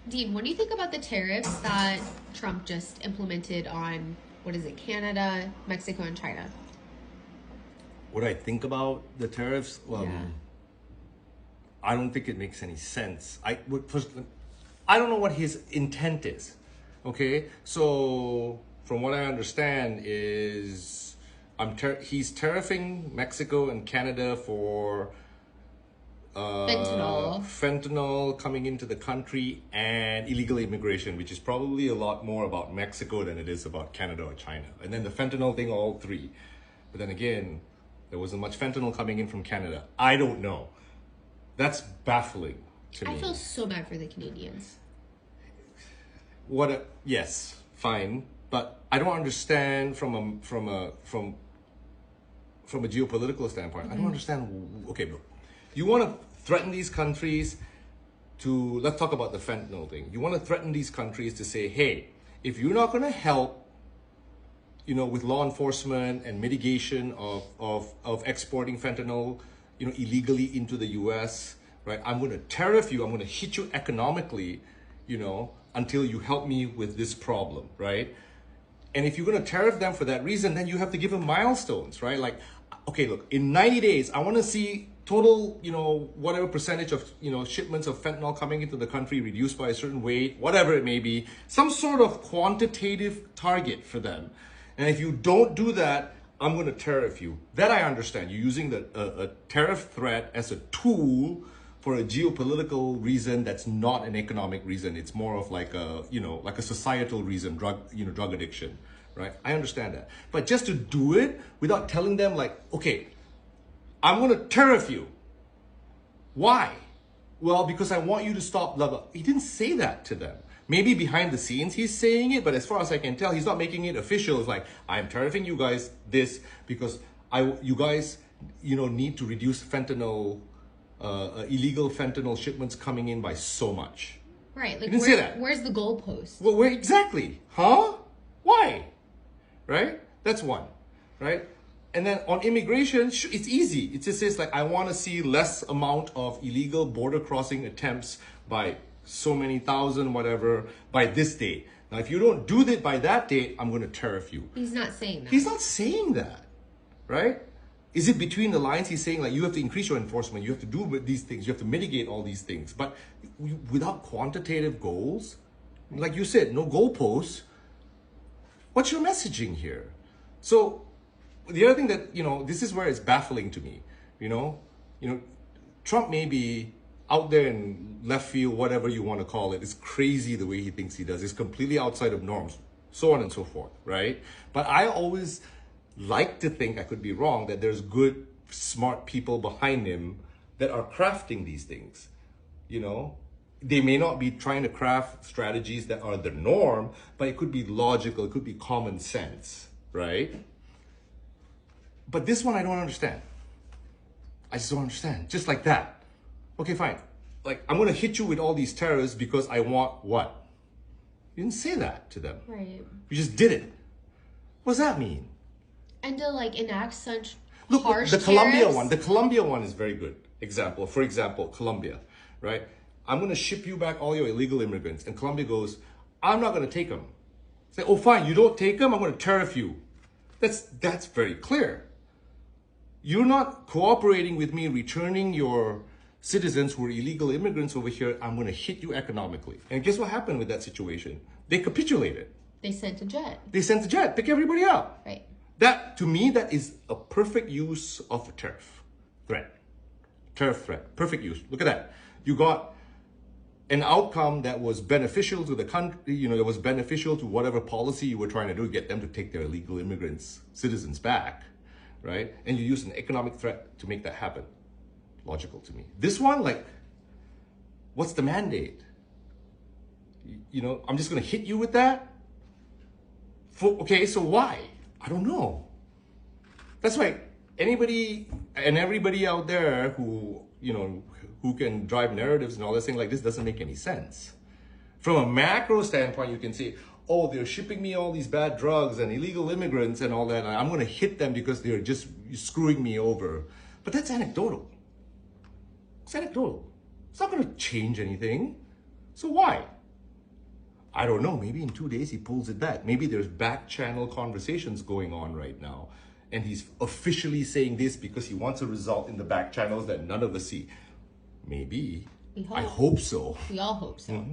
Dean, what do you think about the tariffs that Trump just implemented on, what is it, Canada, Mexico, and China? What I think about the tariffs, Yeah. I don't think it makes any sense. I don't know what his intent is. Okay, so from what I understand is he's tariffing Mexico and Canada for Fentanyl. fentanyl coming into the country and illegal immigration, which is probably a lot more about Mexico than it is about Canada or China. And then the fentanyl thing, all three. But then again, there wasn't much fentanyl coming in from Canada. I don't know. That's baffling to I me. feel so bad for the Canadians. Yes, fine, but I don't understand from a geopolitical standpoint. I don't understand. Okay, bro, you want to threaten these countries to, let's talk about the fentanyl thing. You want to threaten these countries to say, hey, if you're not going to help, with law enforcement and mitigation of exporting fentanyl, illegally into the US, right? I'm going to tariff you. I'm going to hit you economically, until you help me with this problem, right? And if you're going to tariff them for that reason, then you have to give them milestones, right? Like, okay, look, in 90 days, I want to see total, whatever percentage of, shipments of fentanyl coming into the country reduced by a certain weight, whatever it may be, some sort of quantitative target for them. And if you don't do that, I'm going to tariff you. That I understand. You're using a tariff threat as a tool for a geopolitical reason that's not an economic reason. It's more of like a societal reason, drug addiction, right? I understand that. But just to do it without telling them like, okay, I'm going to tariff you. Why? Well, because I want you to stop blah, blah. He didn't say that to them. Maybe behind the scenes he's saying it, but as far as I can tell, he's not making it official. It's like, I'm tariffing you guys this because you guys, need to reduce fentanyl, illegal fentanyl shipments coming in by so much. Right. Like, He didn't say that. where's the goalpost? Well, where exactly? Huh? Why? Right? That's one. Right? And then on immigration, it's easy. It just says like, I want to see less amount of illegal border crossing attempts by so many thousand, whatever, by this date. Now, if you don't do that by that date, I'm going to tariff you. He's not saying that. He's not saying that, right? Is it between the lines? He's saying like, you have to increase your enforcement. You have to do these things. You have to mitigate all these things. But without quantitative goals, like you said, no goalposts. What's your messaging here? So the other thing that, this is where it's baffling to me, Trump may be out there in left field, whatever you want to call it. It's crazy the way he thinks he does. It's completely outside of norms, so on and so forth, right? But I always like to think, I could be wrong, that there's good, smart people behind him that are crafting these things, They may not be trying to craft strategies that are the norm, but it could be logical, it could be common sense, right? But this one I don't understand. I just don't understand. Just like that. Okay, fine. Like, I'm going to hit you with all these tariffs because I want what? You didn't say that to them. Right. You just did it. What does that mean? And to like enact such Look, harsh the Colombia tariffs. one. The Colombia one is very good example. For example, Colombia, right? I'm going to ship you back all your illegal immigrants. And Colombia goes, I'm not going to take them. Say, oh, fine, you don't take them? I'm going to tariff you. That's very clear. You're not cooperating with me returning your citizens who are illegal immigrants over here. I'm going to hit you economically. And guess what happened with that situation? They capitulated. They sent a jet. They sent a jet, pick everybody up. Right. That, to me, that is a perfect use of a tariff threat. Tariff threat, perfect use. Look at that. You got an outcome that was beneficial to the country, that was beneficial to whatever policy you were trying to do, get them to take their illegal immigrants, citizens back, right? And you use an economic threat to make that happen. Logical to me. This one, like, what's the mandate? I'm just going to hit you with that? Okay, so why? I don't know. That's why anybody and everybody out there who can drive narratives and all this thing like this doesn't make any sense. From a macro standpoint, you can say, oh, they're shipping me all these bad drugs and illegal immigrants and all that, and I'm going to hit them because they're just screwing me over. But that's anecdotal. It's anecdotal. It's not going to change anything. So why? I don't know, maybe in 2 days he pulls it back. Maybe there's back channel conversations going on right now. And he's officially saying this because he wants a result in the back channels that none of us see. Maybe. I hope so. We all hope so.